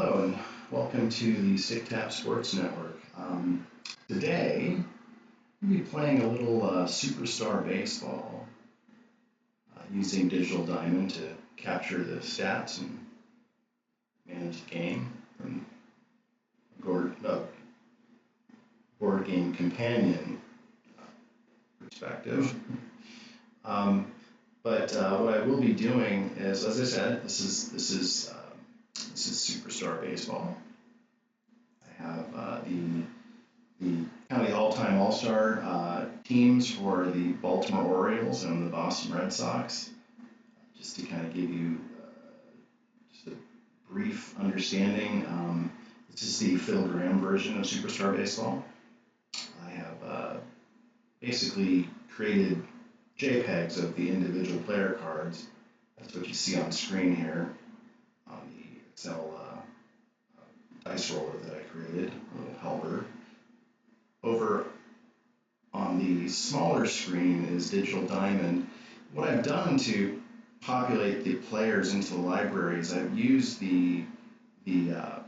Hello and welcome to the Stick Tap Sports Network. Today, we'll be playing a little Superstar Baseball using Digital Diamond to capture the stats and manage the game from a board game companion perspective. But what I will be doing is, as I said, this is Superstar Baseball. I have the kind of the all-time all-star teams for the Baltimore Orioles and the Boston Red Sox. Just to kind of give you just a brief understanding, this is the Phil Graham version of Superstar Baseball. I have basically created JPEGs of the individual player cards. That's what you see on screen here on the Excel dice roller that I created, a little helper. Over on the smaller screen is Digital Diamond. What I've done to populate the players into the library is I've used the I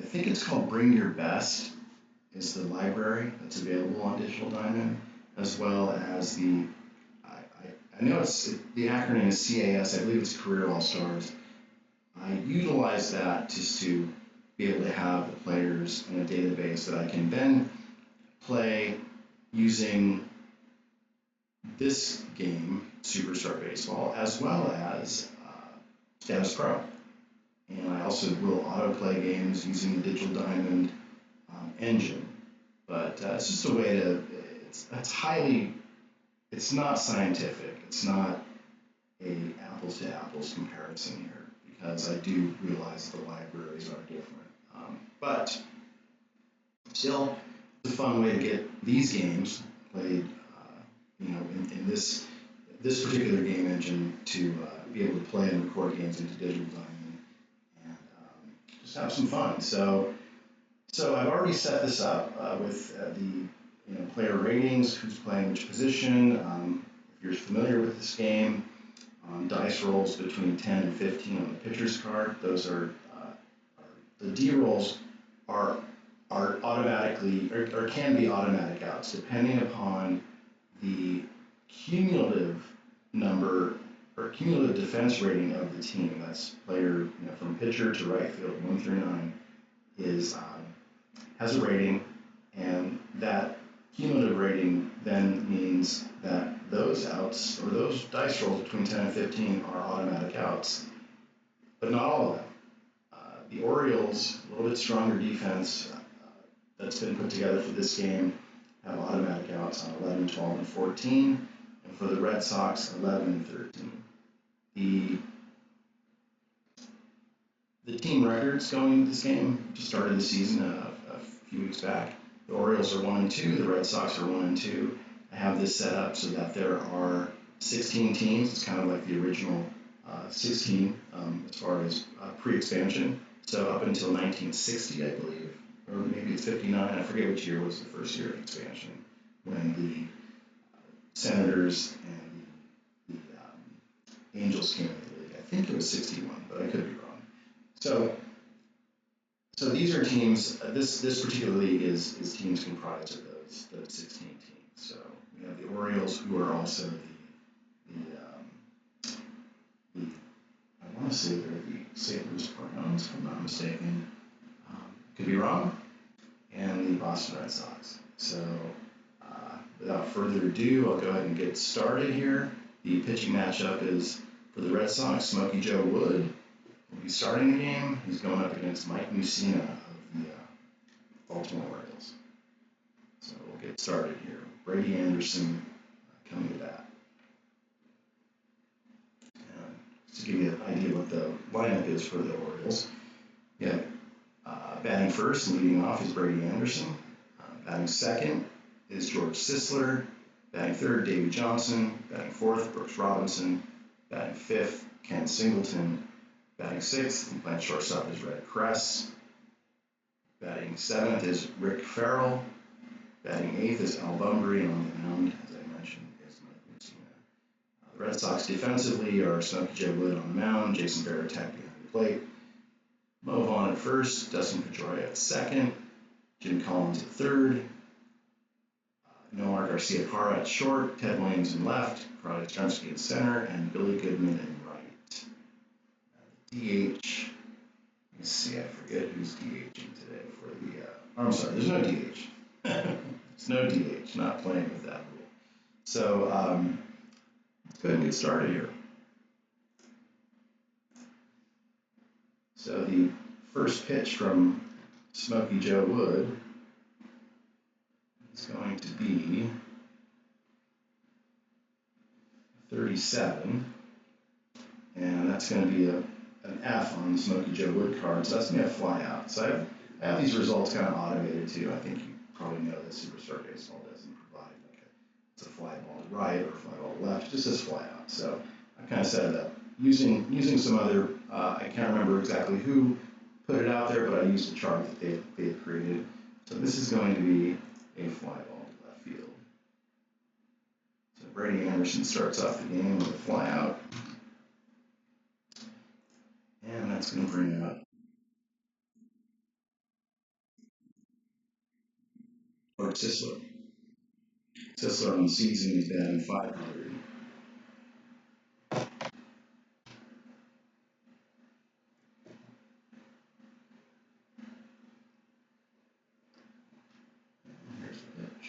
think it's called Bring Your Best is the library that's available on Digital Diamond, as well as I know the acronym is CAS, I believe it's Career All-Stars. I utilize that just to be able to have the players in a database that I can then play using this game, Superstar Baseball, as well as Status Pro. And I also will autoplay games using the Digital Diamond engine. But it's just a way to, it's not scientific. It's not a apples to apples comparison here, because I do realize the libraries are different. But still, it's a fun way to get these games played, in this particular game engine to be able to play and record games into Digital Diamond and just have some fun. So I've already set this up with the player ratings, who's playing which position. If you're familiar with this game, dice rolls between 10 and 15 on the pitcher's card. Those are the D rolls are automatically or can be automatic outs depending upon the cumulative number or cumulative defense rating of the team. That's player from pitcher to right field 1 through 9 is has a rating, and that cumulative rating then means that those outs or those dice rolls between 10 and 15 are automatic outs, but not all of them. The Orioles, a little bit stronger defense that's been put together for this game, have automatic outs on 11, 12, and 14, and for the Red Sox, 11 and 13. The team records going into this game just started the season a few weeks back. The Orioles are 1 and 2, the Red Sox are 1 and 2. I have this set up so that there are 16 teams. It's kind of like the original 16 as far as pre-expansion. So up until 1960, I believe, or maybe it's 59. I forget which year was the first year of expansion when the Senators and the Angels came into the league. I think it was 61, but I could be wrong. So these are teams. This particular league is teams comprised of those 16 teams. So we have the Orioles, who are also the I want to say they're the St. Louis Cardinals, if I'm not mistaken. Could be wrong. And the Boston Red Sox. So without further ado, I'll go ahead and get started here. The pitching matchup is for the Red Sox, Smoky Joe Wood will be starting the game. He's going up against Mike Mussina of the Baltimore Orioles. So we'll get started here. Brady Anderson coming to bat. Just to give you an idea what the lineup is for the Orioles. Yeah, batting first and leading off is Brady Anderson. Batting second is George Sisler. Batting third, Davey Johnson. Batting fourth, Brooks Robinson. Batting fifth, Ken Singleton. Batting sixth and playing shortstop is Red Kress. Batting seventh is Rick Farrell. Batting eighth is Al Bumbry, and on the mound, as I mentioned, is Mike Mussina. The Red Sox defensively are Smoky Joe Wood on the mound, Jason Varitek behind the plate. Mo Vaughn at first, Dustin Pedroia at second, Jim Collins at third, Nomar Garcia-Parra at short, Ted Williams in left, Carly Yastrzemski at center, and Billy Goodman in right. DH, let's see, I forget who's DHing today for the, I'm sorry, there's no DH. There's no DH, not playing with that rule. So, let's go ahead and get started here. So the first pitch from Smoky Joe Wood is going to be 37, and that's going to be an F on the Smoky Joe Wood card, so that's going to be a fly out. So I have these results kind of automated too. I think you probably know that Superstar Baseball doesn't provide it's a fly ball to right or a fly ball to left, it just says fly out. So I kind of set it up using some other, I can't remember exactly who put it out there, but I used a chart that they had created. So this is going to be a fly ball to left field. So Brady Anderson starts off the game with a fly out. And that's going to bring up Mark Sisler. Sisler on the season is batting 500. Here's the pitch.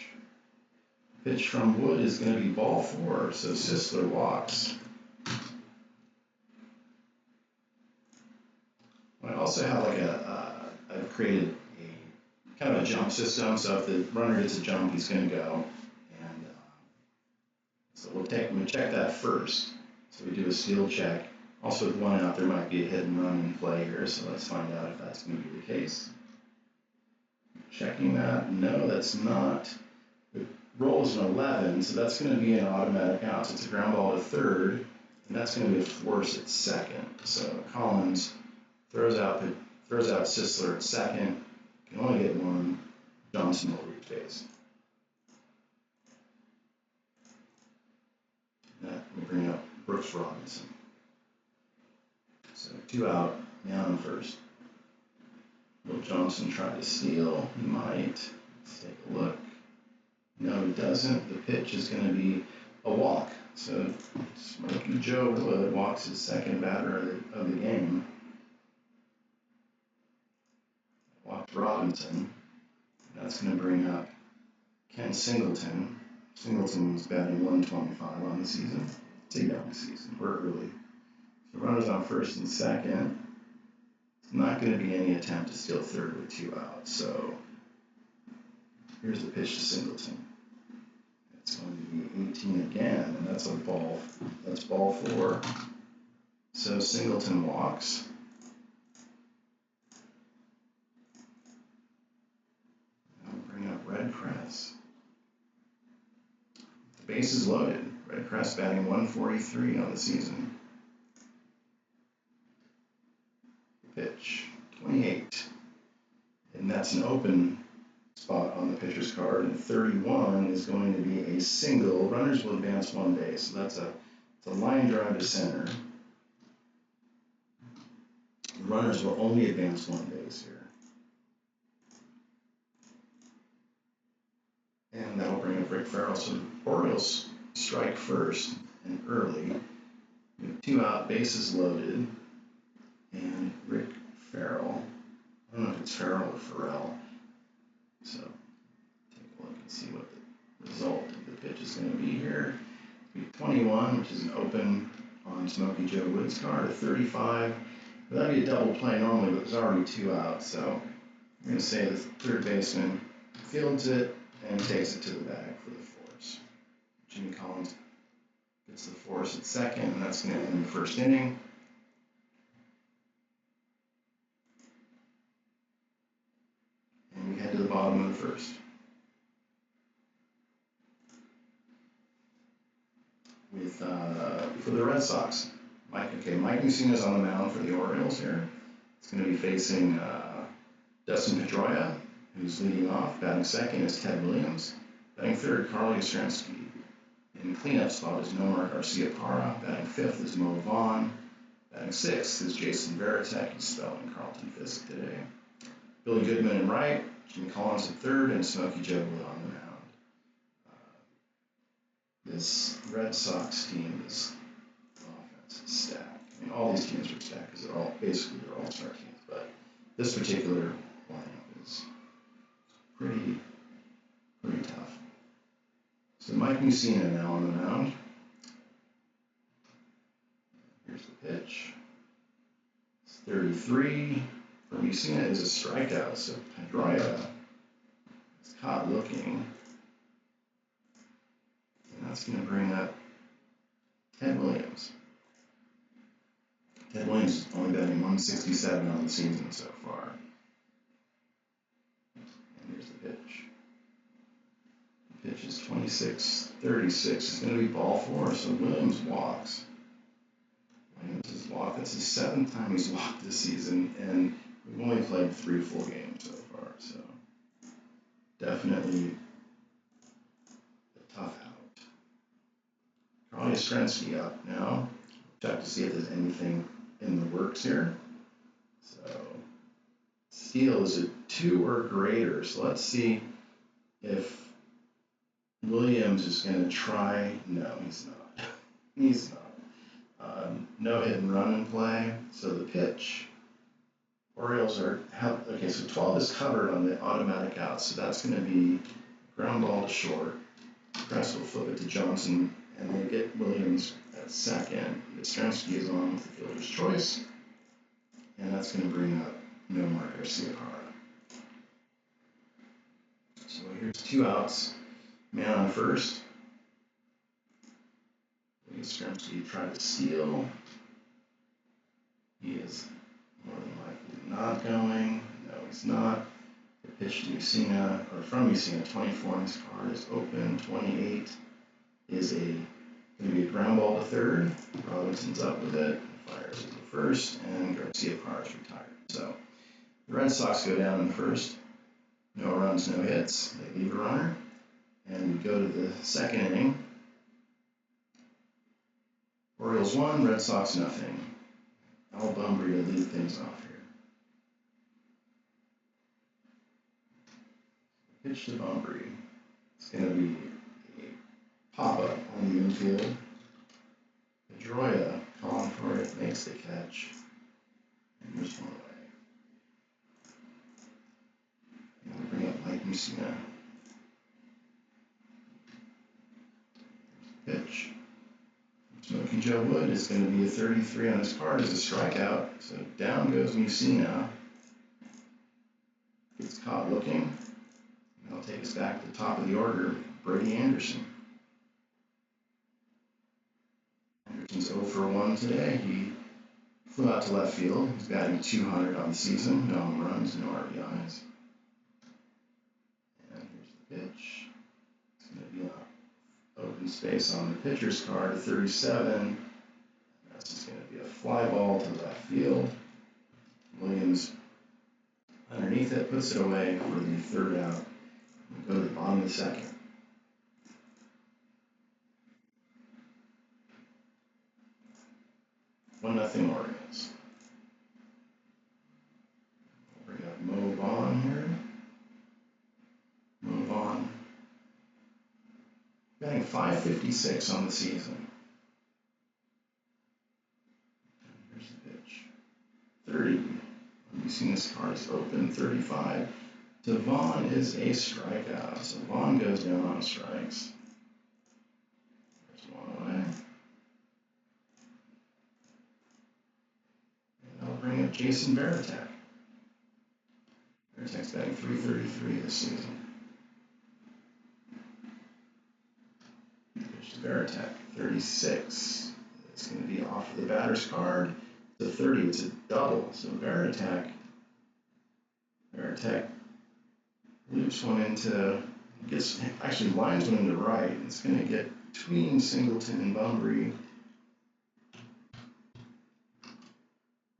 Pitch from Wood is going to be ball 4, so Sisler walks. I also have like I've created a kind of a jump system, so if the runner gets a jump, he's going to go. And so we'll check that first. So we do a steal check. Also with one out, there might be a hit and run in play here, so let's find out if that's going to be the case. Checking that, no, that's not. The roll is an 11, so that's going to be an automatic out. So it's a ground ball to third, and that's going to be a force at second. So Collins throws out Sisler at second, can only get one. Johnson will reach base. That will bring up Brooks Robinson. So 2 out, man on first. Will Johnson try to steal? He might. Let's take a look. No, he doesn't. The pitch is going to be a walk. So Smoky Joe Wood walks his second batter of the game. Walked Robinson. That's going to bring up Ken Singleton. Singleton was batting 125 on the season. It's a young season. We're early. So runners on first and second. It's not going to be any attempt to steal third with 2 outs. So here's the pitch to Singleton. It's going to be 18 again, and that's a ball. That's ball 4. So Singleton walks. I'll bring up Red Crest. The base is loaded. Red Crest batting 143 on the season. Pitch 28, and that's an open spot on the pitcher's card, and 31 is going to be a single. Runners will advance 1 base, so it's a line drive to center. The runners will only advance 1 base here. And that'll bring up Rick Farrell. So the Orioles strike first and early. With 2 out, bases loaded. And Rick Farrell. I don't know if it's Farrell or Farrell. So take a look and see what the result of the pitch is going to be here. It's going to be 21, which is an open on Smoky Joe Wood's card. A 35. Well, that'd be a double play normally, but there's already 2 out. So I'm going to say the third baseman fields it and takes it to the bag for the force. Jimmy Collins gets the force at second, and that's going to end the first inning. And we head to the bottom of the first. With for the Red Sox, Mike Mussina is on the mound for the Orioles here. It's going to be facing Dustin Pedroia, who's leading off. Batting second is Ted Williams. Batting third, Carly Yastrzemski. In cleanup spot is Nomar Garcia-Parra. Batting fifth is Mo Vaughn. Batting sixth is Jason Varitek. He's spelling Carlton Fisk today. Billy Goodman in right, Jimmy Collins at third, and Smoky Joe Wood on the mound. This Red Sox team is offense is stacked. I mean, all these teams are stacked because they're all-star teams, but this particular lineup is pretty tough. So Mike Mussina now on the mound. Here's the pitch. It's 33. For Mussina is a strikeout, so Pedroia is caught looking. And that's going to bring up Ted Williams. Ted Williams is only batting 167 on the season so far. And here's the pitch. The pitch is 26-36. It's going to be ball four, so Williams walks. Williams has walked. That's the seventh time he's walked this season, and we've only played 3 full games so far, so definitely a tough out. Carl Yastrzemski up now. Check to see if there's anything in the works here. So steal is a 2 or greater. So let's see if Williams is going to try. No, he's not. He's not. No hit and run in play. So the pitch. Orioles are okay. So 12 is covered on the automatic out. So that's going to be ground ball to short. Press will flip it to Johnson, and they get Williams at second. Yastrzemski is on with the fielder's choice, and that's going to bring up Nomar Garcia-Parra. So here's 2 outs. Man on first. Yastrzemski tried to steal. He is more than likely not going. No, he's not. The pitch to Mussina, or from Mussina, 24 in his card is open. 28 is going to be a ground ball to third. Robinson's up with it, fires it to first, and Garcia-Parra is retired. So the Red Sox go down in the first. No runs, no hits. They leave a runner. And we go to the second inning. Orioles 1, Red Sox nothing. Al Bumbry to lead things off here. Pitch to Bumbry. It's going to be a pop-up on the infield. Pedroia calling for it, makes the catch. And here's one away. Now we bring up Mike Mussina. Pitch. Smoky Joe Wood is going to be a 33 on his card as a strikeout. So down goes Mussina. Gets caught looking. That'll take us back to the top of the order. Brady Anderson. Anderson's 0 for 1 today. He flew out to left field. He's batting 200 on the season. No home runs, no RBIs. And here's the pitch. It's going to be open space on the pitcher's card, 37. That's just going to be a fly ball to left field. Williams underneath it, puts it away for the third out. We'll go to the bottom of the second. 1-0 Orioles. We'll bring up Mo Vaughn here. Mo Vaughn. Batting .556 on the season. Here's the pitch. 30. You've seen this card is open. 35. To Vaughn is a strikeout. So Vaughn goes down on strikes. There's one away. And I'll bring up Jason Varitek. Varitek's batting .333 this season. Pitch to Varitek, 36. It's going to be off of the batter's card. The 30, it's a double. So Varitek loops one into, actually lines one into right. It's going to get between Singleton and Bumbry.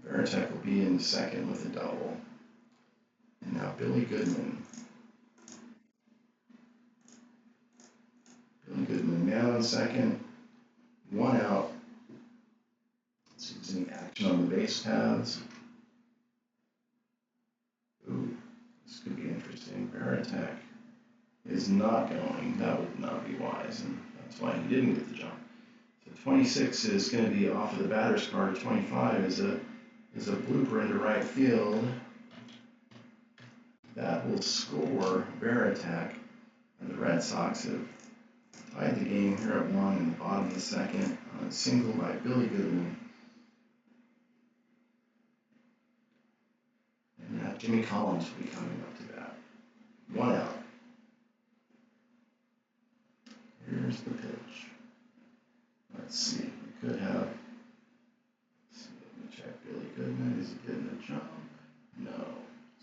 Varitek will be in second with a double. And now Billy Goodman. Billy Goodman, man on second, 1 out. Let's see, there's any action on the base paths. Ooh, this could be interesting. Veritek is not going. That would not be wise, and that's why he didn't get the jump. So 26 is going to be off of the batter's card. 25 is a blooper into right field. That will score Veritek, and the Red Sox have tied the game here at 1 in the bottom of the second on a single by Billy Goodman. And Jimmy Collins will be coming up to bat. 1 out. Here's the pitch. Let's see. We could have. Let me check Billy Goodman. Is he getting a jump? No.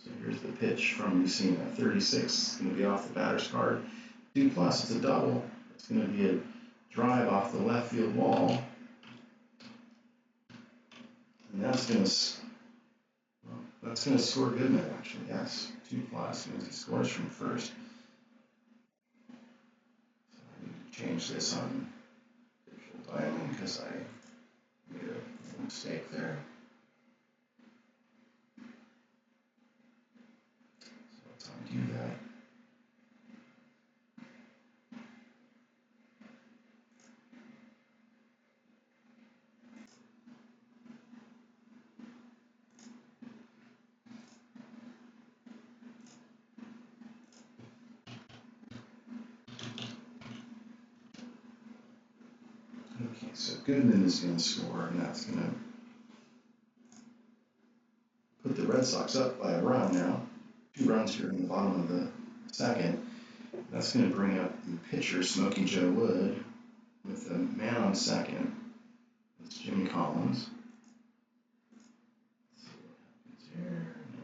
So here's the pitch from Mussina. 36 is going to be off the batter's card. 2+, it's a double. It's going to be a drive off the left field wall. And that's going to score Goodman, actually. Yes, 2+, means he scores from first. So I need to change this on Digital Diamond because I made a mistake there. So let's undo that. Okay, so Goodman is going to score, and that's going to put the Red Sox up by a run now. 2 runs here in the bottom of the second. That's going to bring up the pitcher, Smoky Joe Wood, with a man on second. That's Jimmy Collins. Let's see what happens here. No.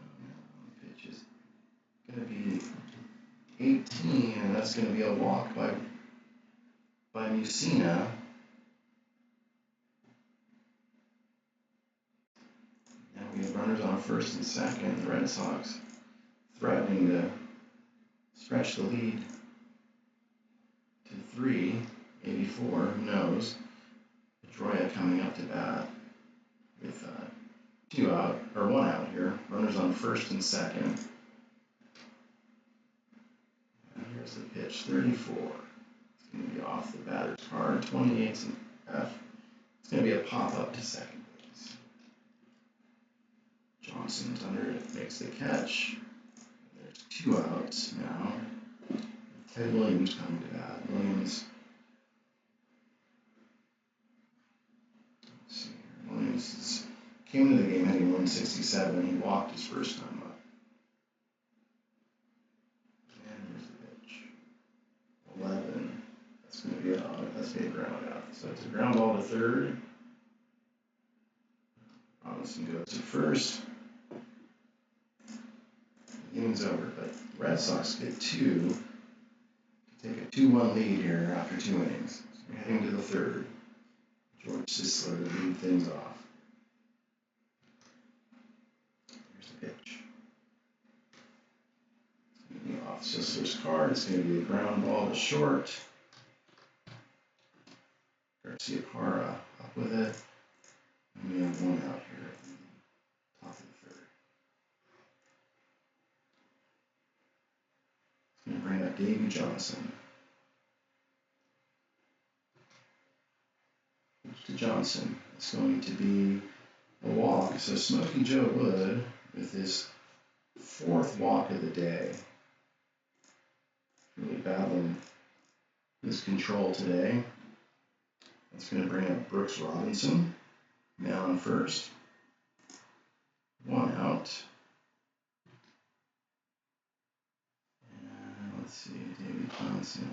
The pitch is going to be 18, and that's going to be a walk by Mussina. Now we have runners on first and second. The Red Sox threatening to stretch the lead to 3, maybe 4, who knows. Pedroia coming up to bat with 2 out, or 1 out here. Runners on first and second. And here's the pitch, 34. It's going to be off the batter's card. 28's an F. It's going to be a pop-up to second base. Johnson's under it, makes the catch. There's 2 outs now. Ted Williams coming to bat. Williams came into the game hitting 167. He walked his first time up. And here's the pitch. 11. That's going to be a ground out. So it's a ground ball to third. Robinson goes to first. The inning's over, but the Red Sox get 2 to take a 2-1 lead here after 2 innings. So we're heading to the third. George Sisler to lead things off. Here's the pitch. It's going to be off Sisler's card. It's going to be a ground ball to short. Garcia Parra up with it. And we have 1 out here at the top of the third. It's going to bring up Davey Johnson. To Johnson. It's going to be a walk. So Smoky Joe Wood with his 4th walk of the day. Really battling his control today. That's going to bring up Brooks Robinson. Man on first. 1 out. And let's see, David Johnson.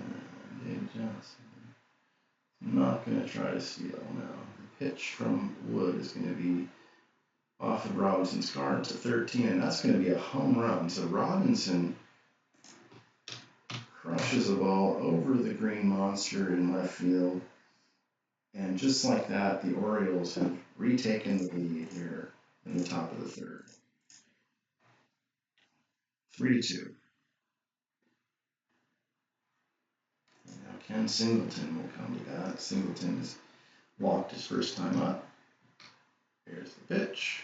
Not going to try to steal now. The pitch from Wood is going to be off of Robinson's card to 13, and that's going to be a home run. So Robinson crushes the ball over the green monster in left field. And just like that, the Orioles have retaken the lead here in the top of the third. 3-2. And now Ken Singleton will come to bat. Singleton has walked his first time up. Here's the pitch.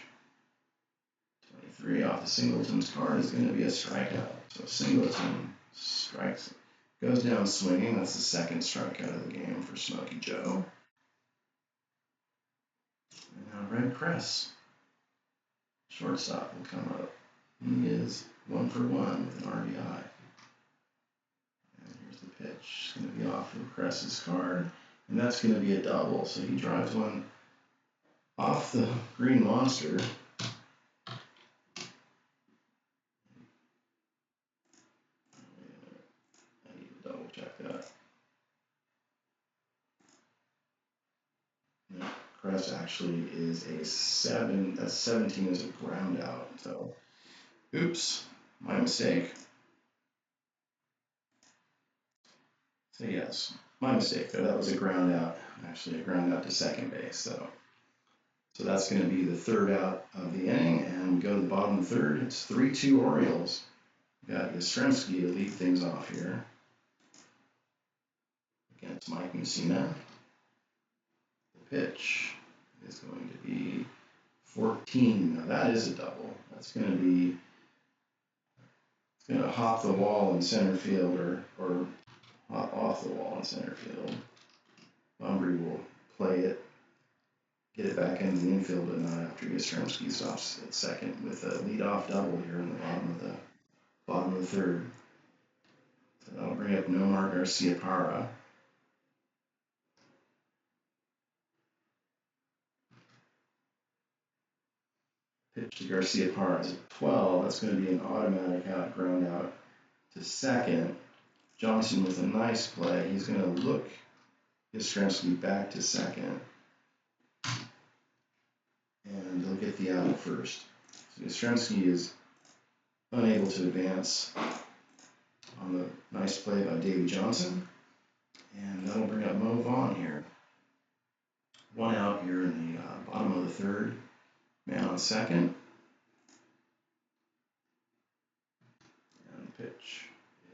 23 off the Singleton's card is going to be a strikeout. So Singleton strikes, goes down swinging. That's the second strikeout of the game for Smoky Joe. And now Red Cress, shortstop, will come up. He is 1 for 1 with an RBI. And here's the pitch. It's going to be off of Cress's card. And that's going to be a double. So he drives one off the green monster. I need to double check that. No, Cress actually is a 7. That's 17 is a ground out. So, oops, my mistake. So yes, my mistake there. That was a ground out. Actually, a ground out to second base. So that's going to be the third out of the inning, and we go to the bottom of the third. It's 3-2 Orioles. We've got Yastrzemski to lead things off here against Mike Mussina. The pitch is going to be 14. Now that is a double. That's going to be, it's going to hop the wall in center field or hop off the wall in center field. Bumbry will play it, get it back into the infield, but not after Yastrzemski stops at second with a leadoff double here in the bottom of the third. So that'll bring up Nomar Garciaparra. Pitch to Garciaparra is 12. That's going to be an automatic out, ground out to second. Johnson with a nice play. He's going to look Yastrzemski back to second. And they'll get the out at first. So Yastrzemski is unable to advance on the nice play by Davey Johnson. And that'll bring up Mo Vaughn here. One out here in the bottom of the third. Man on second. And the pitch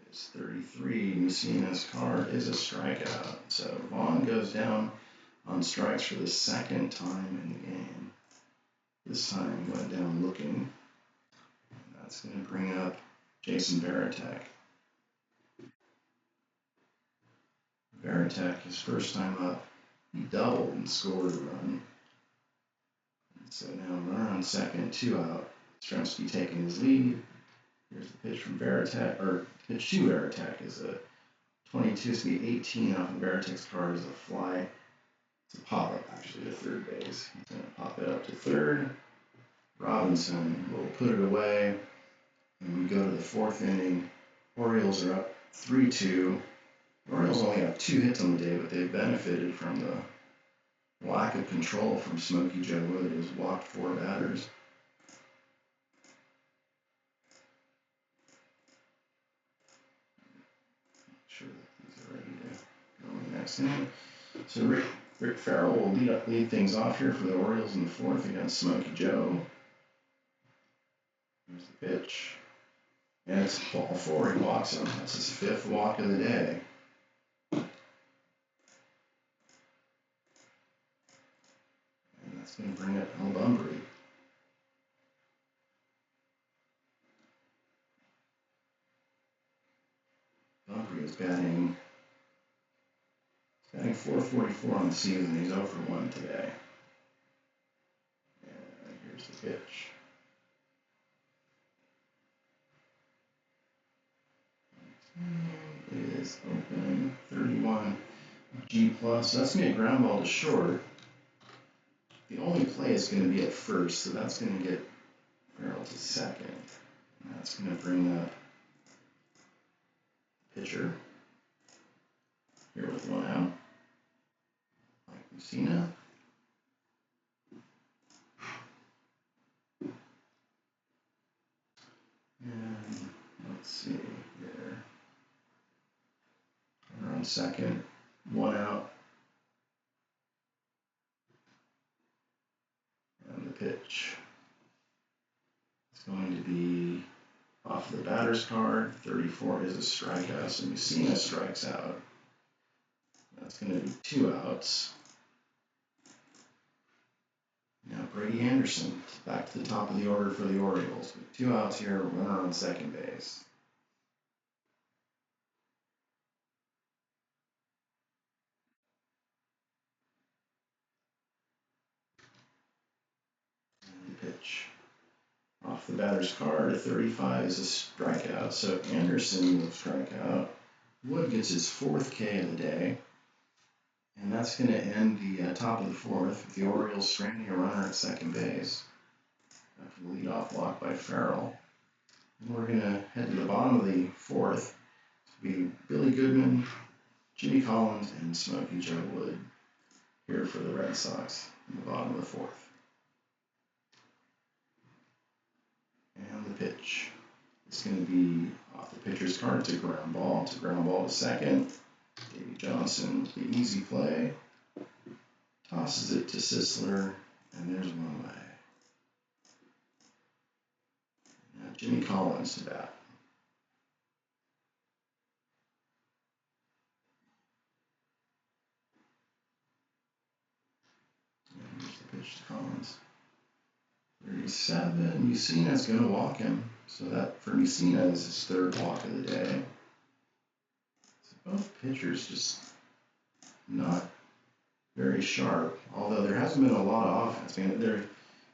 is 33. Mussina's card is a strikeout. So Vaughn goes down on strikes for the second time in the game. This time he went down looking. And that's going to bring up Jason Varitek. Varitek, his first time up, he doubled and scored a run. And so now runner on second, 2 out. Yastrzemski taking his lead. Here's the pitch from Varitek, or pitch to Varitek is a 22, it's going to be 18 off of Varitek's card is a fly. It's a pop-up actually to third base. He's going to pop it up to third. Robinson will put it away. And we go to the fourth inning. Orioles are up 3-2. The Orioles only have 2 hits on the day, but they've benefited from the lack of control from Smoky Joe Wood, who's walked 4 batters. Sure that these are ready to go in the next inning. So Rick Farrell will lead things off here for the Orioles in the fourth against Smoky Joe. Here's the pitch. And it's ball 4. He walks him. That's his 5th walk of the day. And that's going to bring up Al Bumbry. Bumbry is batting 444 on the season. He's 0 for 1 today. And here's the pitch. It is open, 31 G+. So that's going to be a ground ball to short. The only play is going to be at first, so that's going to get Farrell to second. And that's going to bring up pitcher here with 1 out. Mike Mussina. And let's see here. We're on second, 1 out. And the pitch is going to be off the batter's card. 34 is a strikeout, so Mussina strikes out. That's going to be 2 outs. Now Brady Anderson back to the top of the order for the Orioles. With 2 outs here, runner on second base. And the pitch. Off the batter's card, a 35 is a strikeout. So Anderson will strike out. Wood gets his 4th K of the day. And that's going to end the top of the 4th with the Orioles stranding a runner at second base after the leadoff walk by Farrell. And we're going to head to the bottom of the 4th. It'll be Billy Goodman, Jimmy Collins, and Smoky Joe Wood here for the Red Sox in the bottom of the 4th. And the pitch. It's going to be off the pitcher's card to ground ball. To ground ball to second. Davey Johnson with the easy play. Tosses it to Sisler, and there's one away. Now Jimmy Collins to bat. And here's the pitch to Collins. 37. Mussina's going to walk him. So that for Mussina is his 3rd walk of the day. So both pitchers just not very sharp, although there hasn't been a lot of offense. I mean, there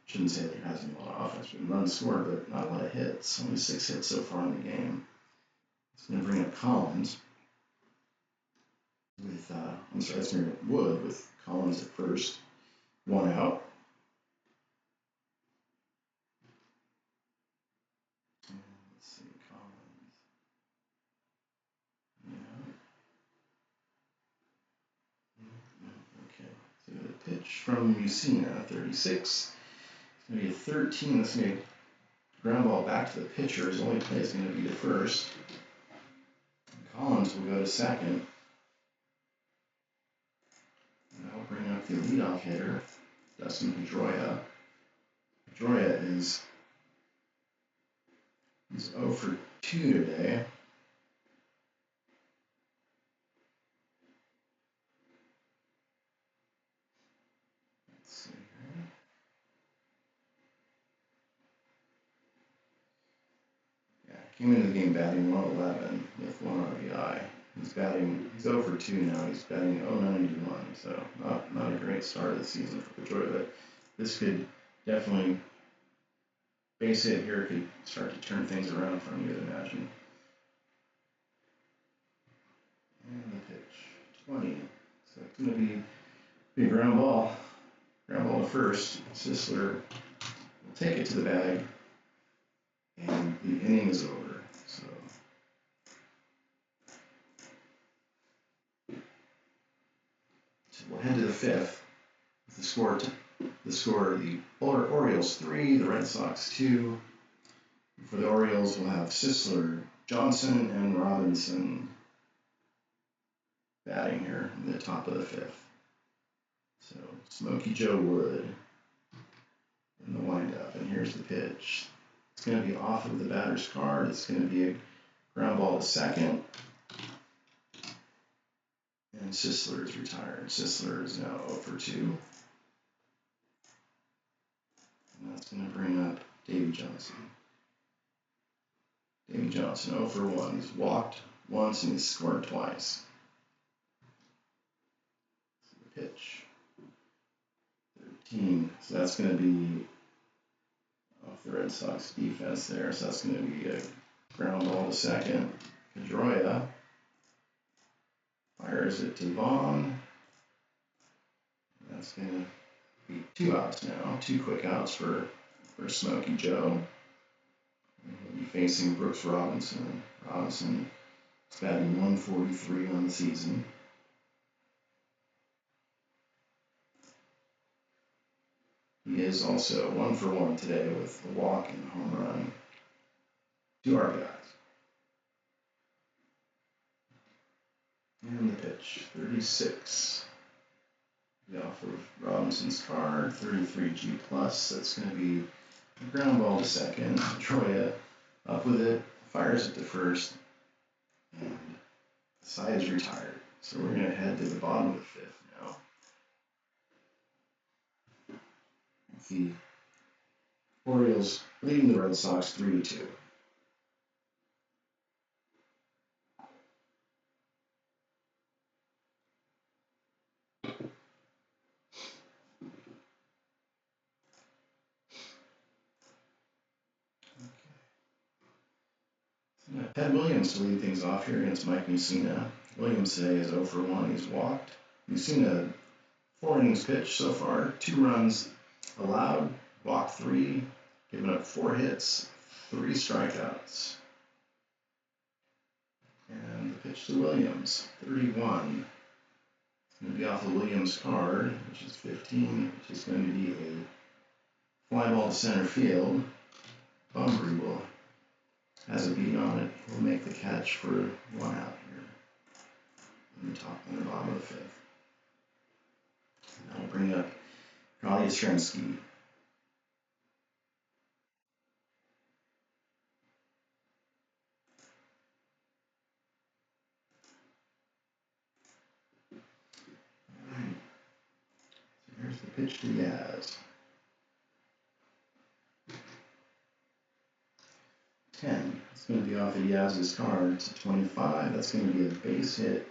shouldn't say there hasn't been a lot of offense, but runs scored, but not a lot of hits. Only 6 hits so far in the game. It's going to bring up Collins with, it's going to bring up Wood with Collins at first. 1 out. And let's see, Collins. Yeah. Okay. So the pitch from Mussina, 36. It's going to be a 13. That's going to be a ground ball back to the pitcher. His only play is going to be to first. Collins will go to second. And that'll bring up the leadoff hitter, Dustin Pedroia. Pedroia is 0 for 2 today. Let's see here. Yeah, came into the game batting 111 with 1 RBI. He's 0 for 2 now. He's batting 091, so not a great start of the season for Pedroia, but this could definitely, base hit here could start to turn things around for me, I'd imagine. And the pitch, 20. So it's going to be a ground ball. Ground ball to first. Sisler will take it to the bag, and the inning is over. So we'll head to the 5th. The Orioles 3, the Red Sox 2. For the Orioles, we'll have Sisler, Johnson, and Robinson batting here in the top of the 5th. So Smoky Joe Wood in the windup, and here's the pitch. It's going to be off of the batter's card. It's going to be a ground ball to second. And Sisler is retired. Sisler is now 0 for 2. And that's going to bring up Davey Johnson. Davey Johnson 0 for 1. He's walked once and he's scored twice. So the pitch. 13. So that's going to be off the Red Sox defense there. So that's going to be a ground ball to second. Pedroia fires it to Vaughn. That's going to be 2 outs now. 2 quick outs for Smoky Joe. He'll be facing Brooks Robinson. Robinson is batting 143 on the season. He is also 1 for 1 today with a walk and a home run. 2 RBIs. And the pitch, 36. Off of Robinson's card, 33 G+. That's going to be a ground ball to second. Troya up with it, fires it to first, and the side is retired. So we're going to head to the bottom of the 5th now. The Orioles leading the Red Sox 3-2. Ted Williams to lead things off here against Mike Mussina. Williams today is 0 for 1. He's walked. Mussina, 4 innings pitched so far, 2 runs allowed, walked 3, given up 4 hits, 3 strikeouts. And the pitch to Williams, 31. It's going to be off the Williams card, which is 15, which is going to be a fly ball to center field. Bumbree will has a beat on it. He'll make the catch for 1 out here in the bottom of the 5th. And that'll bring up Carly Yastrzemski. Alright. So here's the pitch to Yaz. 10. It's going to be off of Yaz's card. It's a 25. That's going to be a base hit.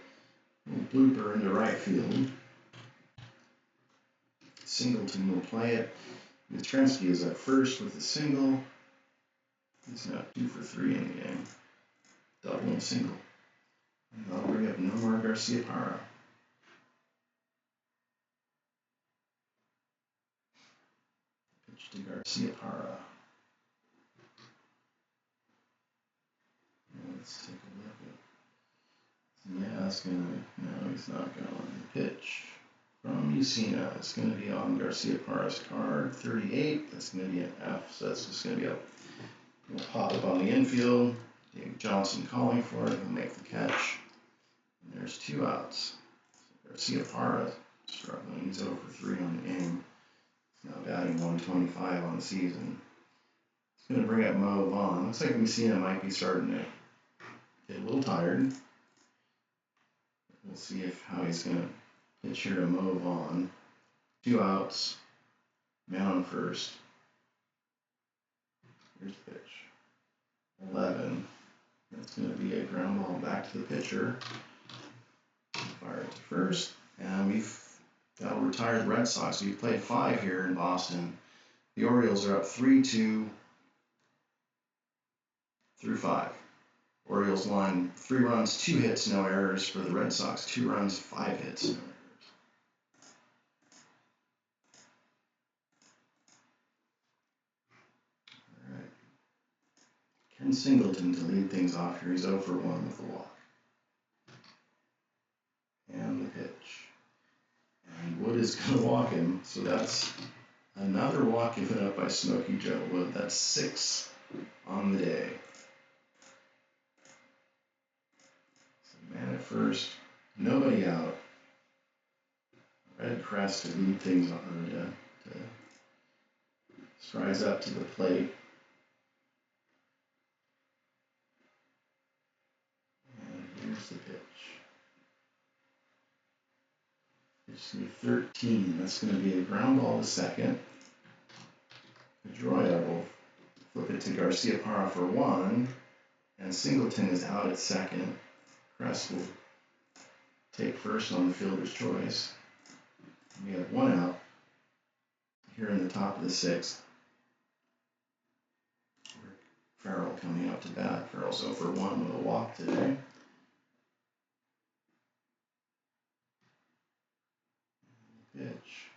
A little blooper into right field. Singleton will play it. Yastrzemski is up first with a single. He's now 2 for 3 in the game. Double and single. And that'll bring up Nomar Garciaparra. Pitch to Garciaparra. Let's take a look at. Yeah, it's gonna. No, he's not going. The pitch from Mussina is going to be on Garciaparra's card. 38. That's going to be an F. So that's just going to be a. We'll pop up on the infield. Dave Johnson calling for it. He'll make the catch. And there's 2 outs. So Garciaparra struggling. He's 0 for 3 on the game. He's now batting 125 on the season. It's going to bring up Mo Vaughn. Looks like Mussina might be starting to get a little tired. We'll see how he's going to pitch here to Mo Vaughn. 2 outs. Man on first. Here's the pitch. 11. That's going to be a ground ball back to the pitcher. Fired to first. And that'll retire the Red Sox. We've played 5 here in Boston. The Orioles are up 3-2 through 5. Orioles won 3 runs, 2 hits, no errors. For the Red Sox, 2 runs, 5 hits, no errors. All right. Ken Singleton to lead things off here. He's 0 for 1 with a walk. And the pitch. And Wood is going to walk him, so that's another walk given up by Smoky Joe Wood. That's 6 on the day. So man at first, nobody out. Red Crest to lead things on, to strides up to the plate. And here's the pitch. It's going to be 13. That's going to be a ground ball to second. Pedroia will flip it to Garciaparra for 1. And Singleton is out at second. Crest will take first on the fielder's choice. We have 1 out here in the top of the 6th. Farrell coming up to bat. Farrell's 0 for 1 with a walk today. Pitch.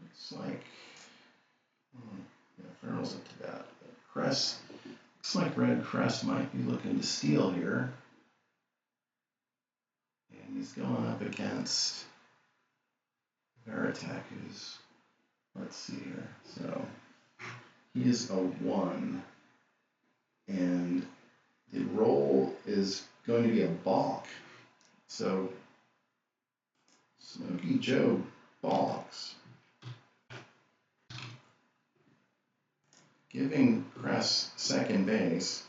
Looks like Farrell's up to bat. But Crest, looks like Red Crest might be looking to steal here. And he's going up against Veritek, who's, let's see here. So he is a 1. And the roll is going to be a balk. So Smoky Joe balks, giving Crest second base.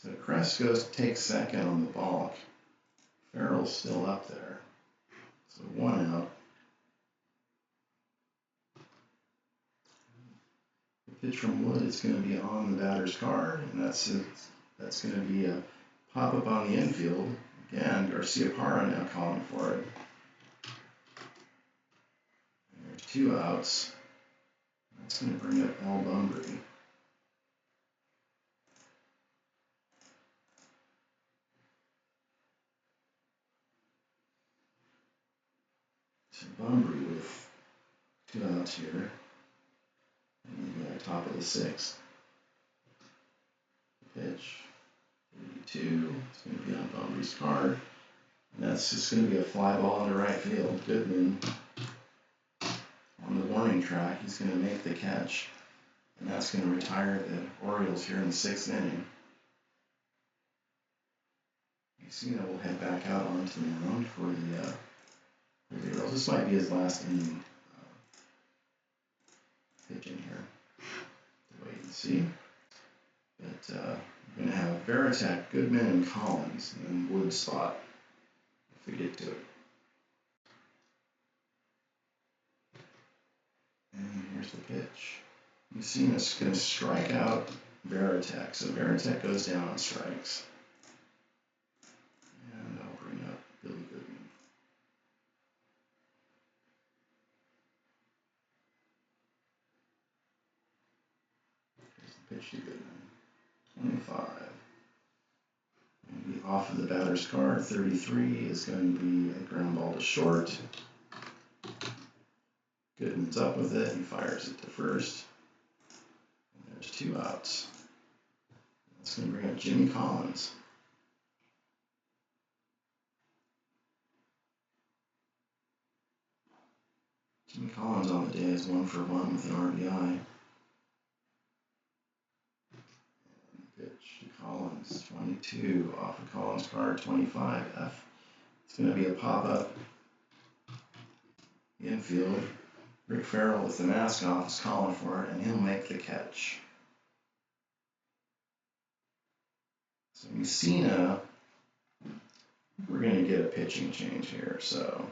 So Crest goes to take second on the balk. Farrell's still up there. So 1 out. The pitch from Wood is going to be on the batter's card, and that's going to be a pop-up on the infield. Again, Garcia Parra now calling for it. And there's 2 outs. That's going to bring up Al Bunbury. So Bunbury with 2 outs here. And we got top of the 6th. Pitch. 32. It's going to be on Bunbury's card. And that's just going to be a fly ball into right field. Goodman on the warning track. He's going to make the catch. And that's going to retire the Orioles here in the 6th inning. Mussina will head back out onto the mound for the Orioles. This might be his last inning pitching here. Wait and see. But we're going to have Veritek, Goodman, and Collins, and then Wood spot if we get to it. And here's the pitch. Mussina's going to strike out Veritek. So Veritek goes down on strikes. And I'll bring up Billy Goodman. Here's the pitch to Goodman. 25. Going to be off of the batter's card. 33 is going to be a ground ball to short. Goodman's up with it. He fires it to first. And there's 2 outs. That's going to bring up Jimmy Collins. Jimmy Collins on the day is 1 for 1 with an RBI. Pitch to Collins, 22 off of Collins' card, 25 F. It's going to be a pop-up. The infield. Rick Farrell with the mask off is calling for it, and he'll make the catch. So Mussina, we're going to get a pitching change here, so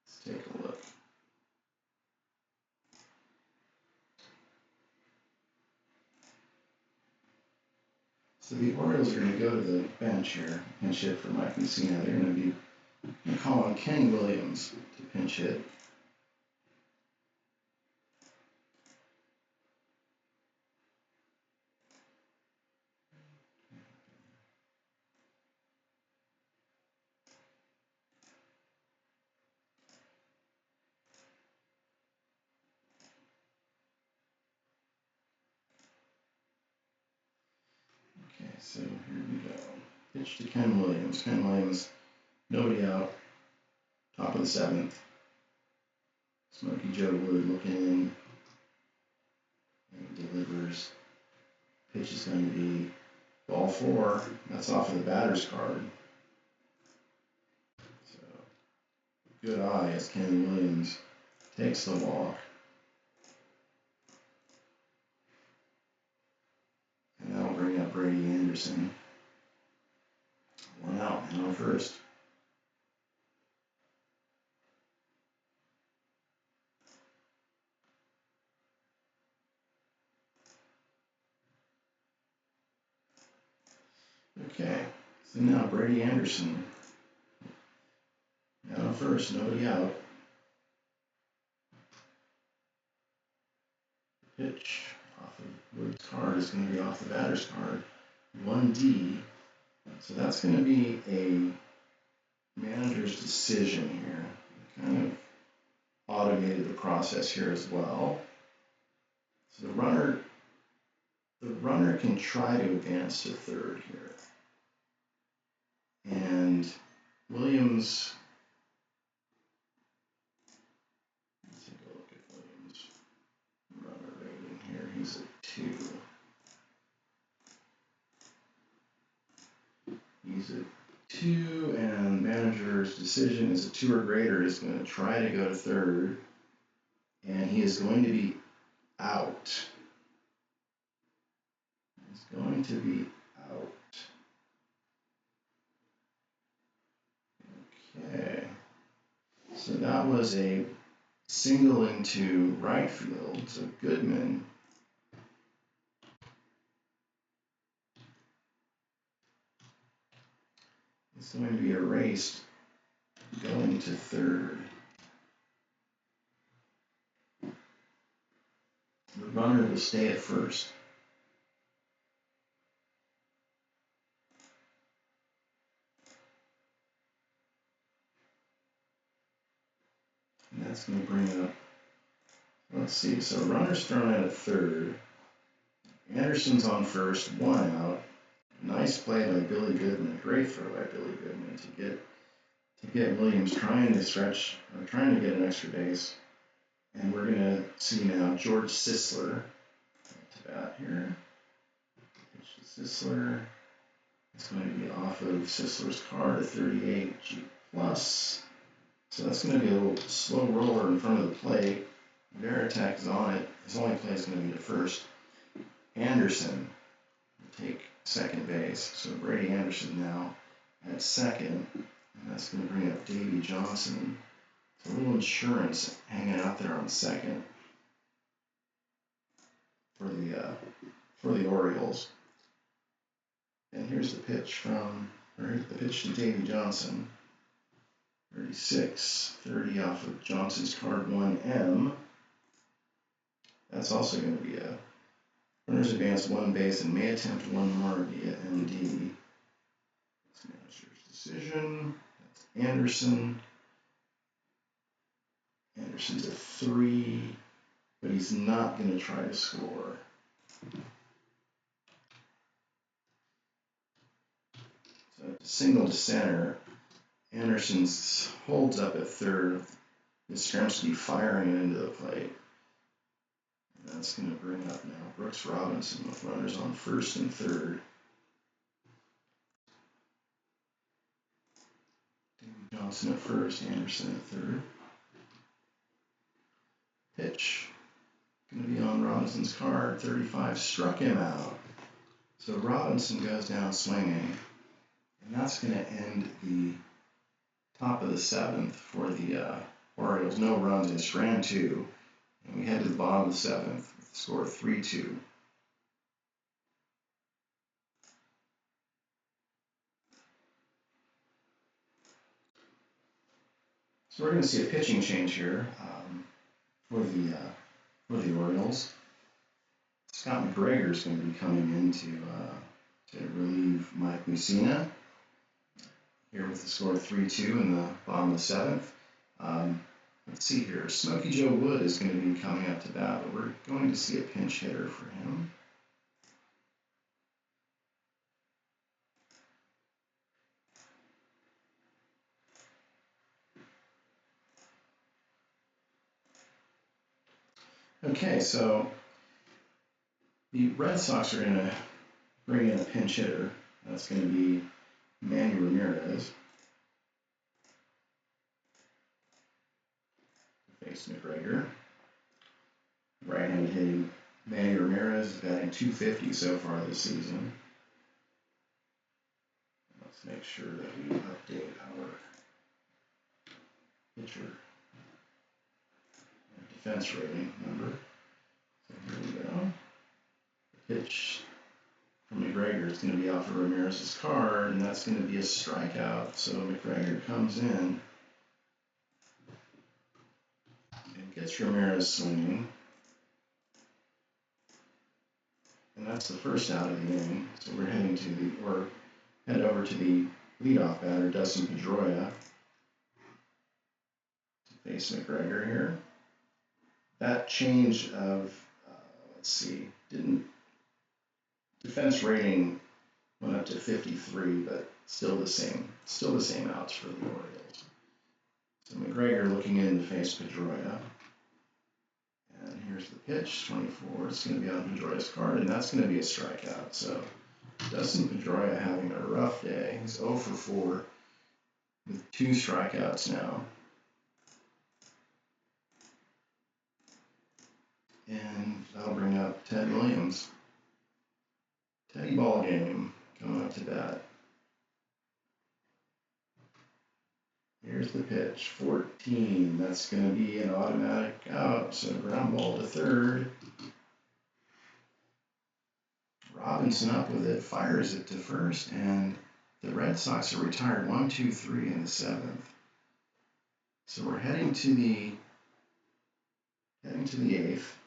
let's take a look. So the Orioles are going to go to the bench here, pinch hit for Mike Mussina. They're going to be calling Kenny Williams to pinch hit. Okay, so here we go. Pitch to Ken Williams. Ken Williams, nobody out. Top of the 7th. Smoky Joe Wood looking in. And delivers. Pitch is going to be ball 4. That's off of the batter's card. So, good eye as Ken Williams takes the walk. And that'll bring up Brady Anderson. 1 out, man on first. Okay, so now Brady Anderson. Out on first, nobody out. Pitch off of Wood's card is going to be off the batter's card. 1D. So that's going to be a manager's decision here. Kind of automated the process here as well. So the runner can try to advance to third here. And Williams, let's take a look at Williams' runner rating here. He's a 2. He's a 2, and manager's decision is a 2 or greater is going to try to go to third, and he is going to be out. He's going to be out. So that was a single into right field. So Goodman is going to be erased going to third. The runner will stay at first. And that's going to bring up, let's see, so runner's thrown out at third. Anderson's on first, 1 out. Nice play by Billy Goodman, great throw by Billy Goodman to get Williams trying to stretch, or trying to get an extra base. And we're going to see now George Sisler to bat here. Pitch to Sisler. It's going to be off of Sisler's card at 38 G plus. So that's going to be a little slow roller in front of the plate. Veritek is on it. His only play is going to be to first. Anderson will take second base. So Brady Anderson now at second. And that's going to bring up Davey Johnson. It's a little insurance hanging out there on second for the Orioles. And here's the pitch to Davey Johnson. 36, 30 off of Johnson's card 1M. That's also going to be a runner's advance 1 base and may attempt 1 more via MD. That's manager's decision. That's Anderson. Anderson's a 3, but he's not going to try to score. So single to center. Anderson holds up at third. Yastrzemski firing it into the plate. And that's going to bring up now Brooks Robinson with runners on first and third. Davey Johnson at first, Anderson at third. Pitch. Going to be on Robinson's card. 35 struck him out. So Robinson goes down swinging. And that's going to end the top of the 7th for the Orioles. No runs, they just ran 2. And we head to the bottom of the 7th with the score 3-2. So we're going to see a pitching change here for the Orioles. Scott McGregor is going to be coming in to relieve Mike Mussina here with the score 3-2 in the bottom of the 7th. Let's see here. Smoky Joe Wood is going to be coming up to bat, but we're going to see a pinch hitter for him. Okay, so the Red Sox are going to bring in a pinch hitter. That's going to be Manny Ramirez. Face McGregor. Right-handed hitting Manny Ramirez is batting .250 so far this season. Let's make sure that we update our pitcher defense rating number. So here we go. The pitch from McGregor is going to be off of Ramirez's card, and that's going to be a strikeout. So McGregor comes in and gets Ramirez swinging. And that's the first out of the inning. So we're head over to the leadoff batter, Dustin Pedroia, to face McGregor here. That change of, defense rating went up to 53, but still the same outs for the Orioles. So McGregor looking in to face Pedroia. And here's the pitch, 24. It's going to be on Pedroia's card, and that's going to be a strikeout. So Dustin Pedroia having a rough day. He's 0 for 4 with 2 strikeouts now. And that'll bring up Ted Williams. Teddy ball game coming up to bat. Here's the pitch, 14. That's going to be an automatic out. So ground ball to third. Robinson up with it, fires it to first, and the Red Sox are retired 1-2-3 in the seventh. So we're heading to the eighth.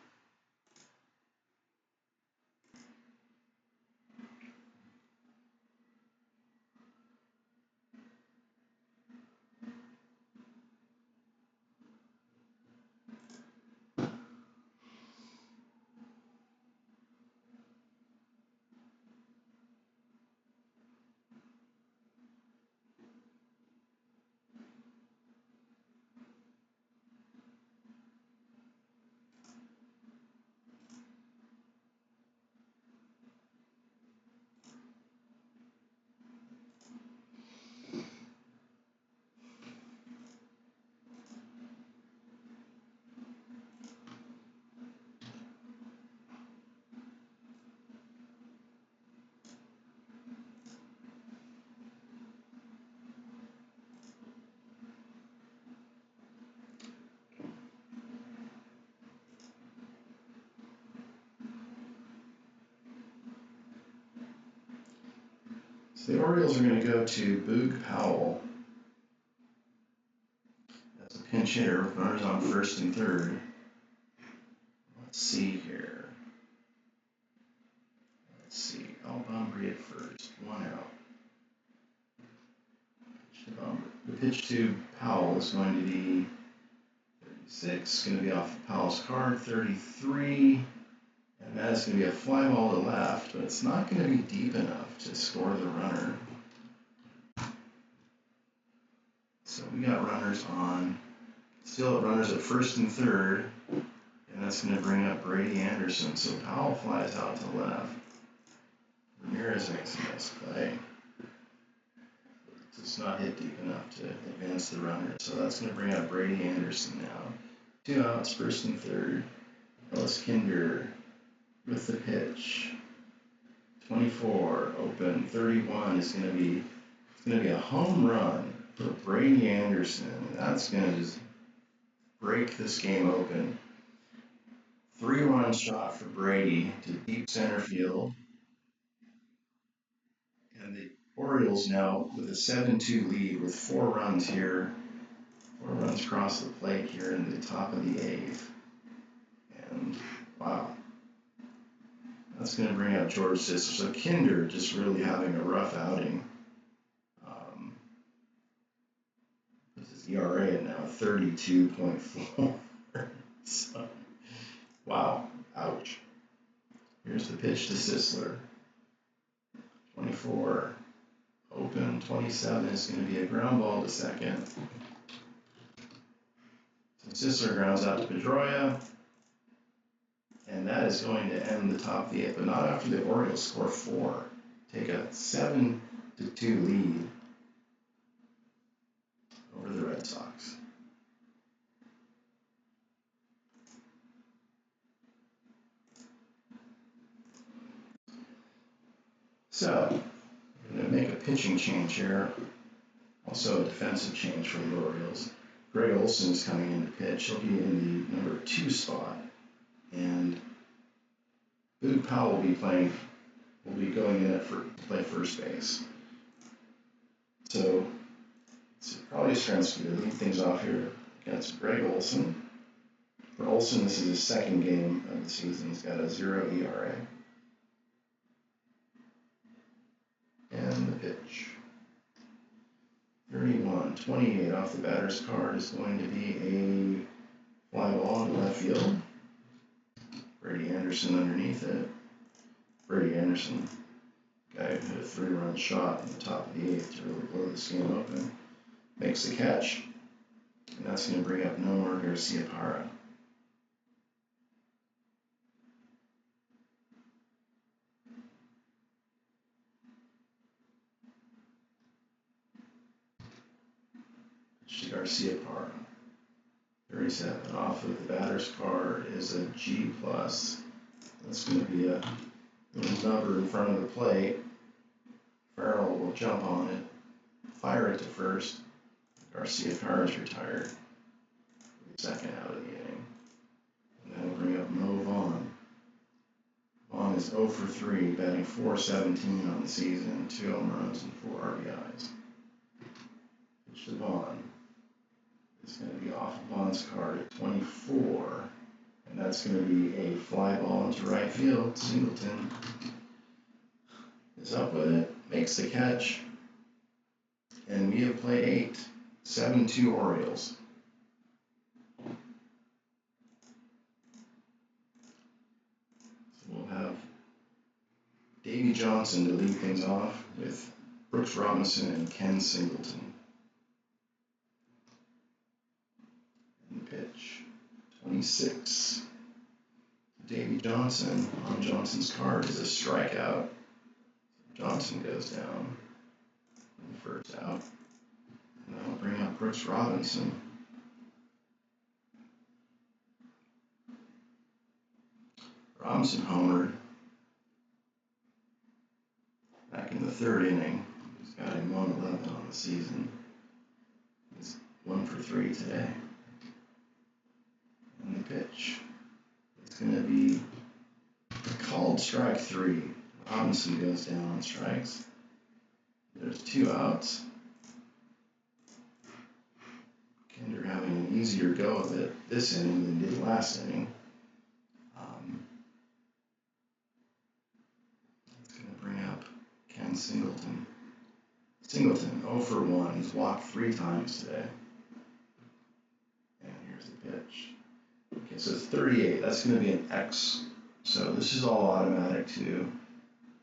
So the Orioles are going to go to Boog Powell. That's a pinch hitter with runners on first and third. Let's see here. Albumbry at first. 1 out. The pitch to Powell is going to be 36. Going to be off Powell's card. 33. And that is going to be a fly ball to left, but it's not going to be deep enough to score the runner. So we got runners on. Still have runners at first and third. And that's going to bring up Brady Anderson. So Powell flies out to left. Ramirez makes a nice play. It's not hit deep enough to advance the runner. So that's going to bring up Brady Anderson now. 2 outs, first and third. Ellis Kinder with the pitch. 24, open. 31 is going to be a home run for Brady Anderson. That's going to just break this game open. 3-run shot for Brady to deep center field. And the Orioles now with a 7-2 lead with 4 runs here. 4 runs across the plate here in the top of the 8th. And wow. That's going to bring up George Sisler. So Kinder just really having a rough outing. His ERA at now 32.4. So, wow. Ouch. Here's the pitch to Sisler. 24. Open. 27 is going to be a ground ball to second. So Sisler grounds out to Pedroia. And that is going to end the top of the 8th, but not after the Orioles score 4. Take a 7-2 lead over the Red Sox. So, I'm going to make a pitching change here. Also a defensive change for the Orioles. Greg Olson is coming in to pitch. He'll be in the number 2 spot. And Boog Powell will be going in to play first base. So, it's probably a strength to lead things off here against Greg Olson. For Olson, this is his second game of the season. He's got a 0 ERA. And the pitch. 31, 28 off the batter's card is going to be a fly ball in left field. Brady Anderson underneath it. Brady Anderson, guy who hit a 3-run shot in the top of the 8th to really blow this game open, makes the catch. And that's going to bring up Nomar Garciaparra. Garciaparra. 37 off of the batter's card is a G+. That's going to be a little number in front of the plate. Farrell will jump on it, fire it to first. Garcia Carr's retired for the second out of the inning. And then we'll bring up Mo Vaughn. Vaughn is 0 for 3, batting .417 on the season, 2 home runs and 4 RBIs. Pitch to Vaughn. It's going to be off of Vaughn's card at 24, and that's going to be a fly ball into right field. Singleton is up with it, makes the catch, and we have played 8, 7-2 Orioles. So we'll have Davey Johnson to lead things off with Brooks Robinson and Ken Singleton. And the pitch, 26. Davey Johnson on Johnson's card is a strikeout. Johnson goes down in the first out. And that'll bring up Brooks Robinson. Robinson homered back in the third inning. He's got him 111 on the season. He's 1 for 3 today. And the pitch, it's going to be called strike 3. Robinson goes down on strikes. There's 2 outs. Kinder having an easier go of it this inning than did last inning. It's going to bring up Ken Singleton. Singleton, 0 for 1. He's walked 3 times today. And here's the pitch. Okay, so it's 38. That's going to be an X. So this is all automatic too.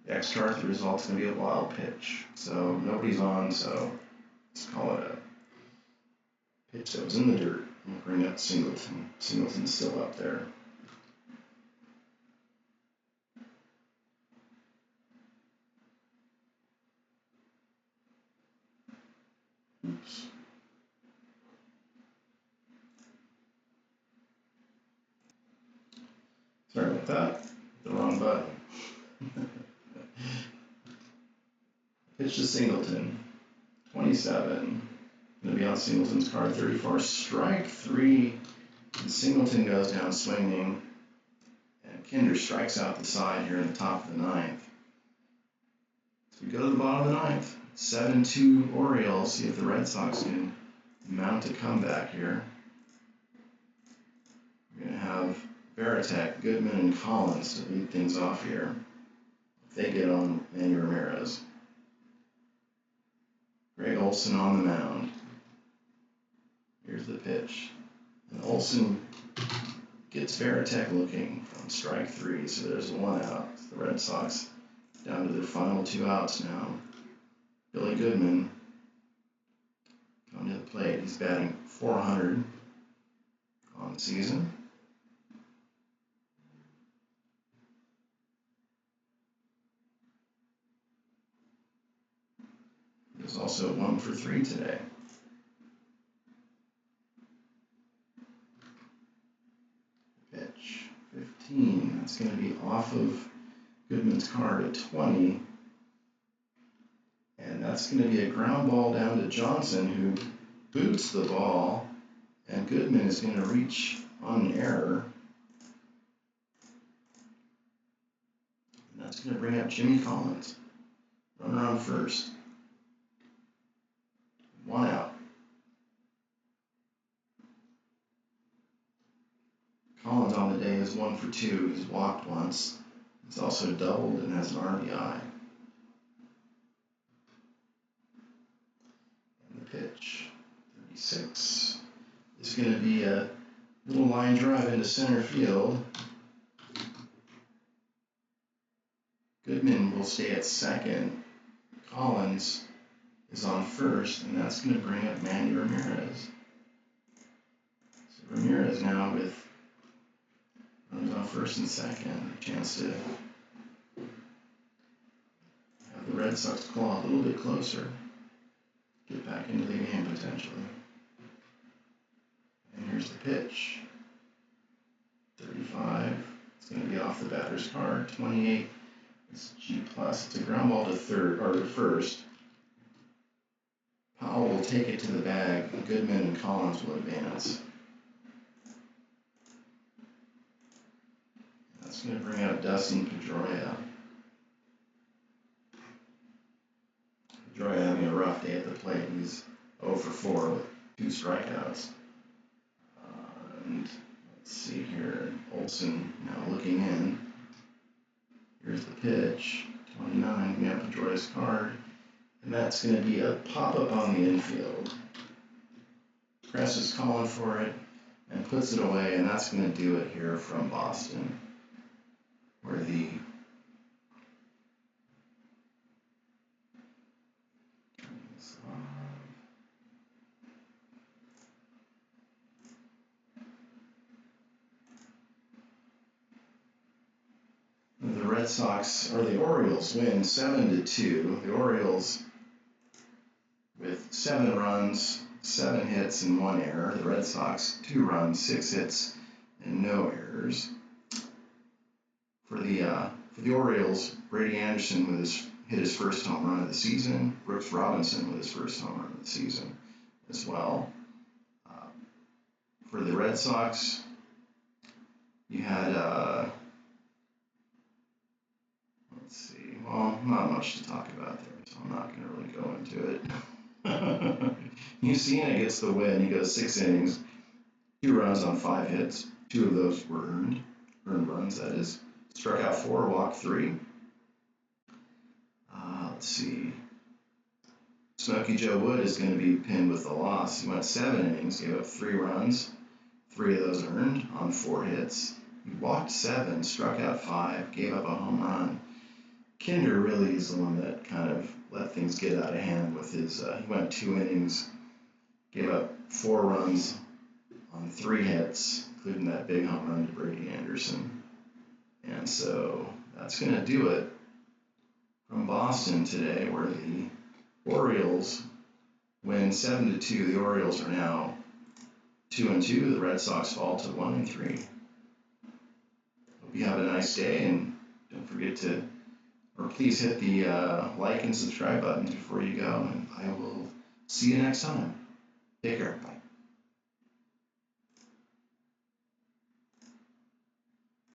The X chart, the result's going to be a wild pitch. So nobody's on, so let's call it a pitch that was in the dirt. We'll bring up Singleton. Singleton's still up there. Oops. Sorry about that. The wrong button. Pitch to Singleton. 27. Going to be on Singleton's card. 34. Strike 3. And Singleton goes down swinging. And Kinder strikes out the side here in the top of the 9th. So we go to the bottom of the 9th. 7-2 Orioles. See if the Red Sox can mount a comeback here. We're going to have Veritek, Goodman, and Collins to lead things off here. If they get on Manny Ramirez. Greg Olson on the mound. Here's the pitch. And Olson gets Veritek looking from strike 3, so there's 1 out. The Red Sox down to their final 2 outs now. Billy Goodman coming to the plate. He's batting .400 on the season. He was also 1 for 3 today. Pitch, 15. That's going to be off of Goodman's card at 20. And that's going to be a ground ball down to Johnson, who boots the ball. And Goodman is going to reach on an error. And that's going to bring up Jimmy Collins. Runner on first. 1 out. Collins on the day is 1 for 2. He's walked once. He's also doubled and has an RBI. And the pitch, 36, is going to be a little line drive into center field. Goodman will stay at second. Collins is on first, and that's going to bring up Manny Ramirez. So Ramirez now with runners on first and second, a chance to have the Red Sox claw a little bit closer, get back into the game potentially. And here's the pitch. 35. It's going to be off the batter's card. 28. It's G+. It's a ground ball to third or to first. Powell will take it to the bag. Goodman and Collins will advance. That's going to bring out Dustin Pedroia. Pedroia having a rough day at the plate. He's 0 for 4 with 2 strikeouts. And let's see here. Olsen now looking in. Here's the pitch. 29. We have Pedroia's card. And that's going to be a pop-up on the infield. Press is calling for it and puts it away, and that's going to do it here from Boston, where the Red Sox, or the Orioles, win 7-2. The Orioles with 7 runs, 7 hits, and 1 error. The Red Sox, 2 runs, 6 hits, and no errors. For the Orioles, Brady Anderson hit his first home run of the season. Brooks Robinson with his first home run of the season as well. For the Red Sox, you had, let's see, well, not much to talk about there, so I'm not going to really go into it. Mussina gets the win. He goes 6 innings, 2 runs on 5 hits. 2 of those were earned runs, that is. Struck out 4, walked 3. Let's see. Smoky Joe Wood is going to be pinned with the loss. He went 7 innings, gave up 3 runs, 3 of those earned on 4 hits. He walked 7, struck out 5, gave up a home run. Kinder really is the one that kind of let things get out of hand with his, he went 2 innings, gave up 4 runs on 3 hits, including that big home run to Brady Anderson. And so that's going to do it from Boston today, where the Orioles win 7-2. The Orioles are now 2-2. The Red Sox fall to 1-3. Hope you have a nice day, and don't forget to, or please hit the like and subscribe buttons before you go, and I will see you next time. Take care. Bye.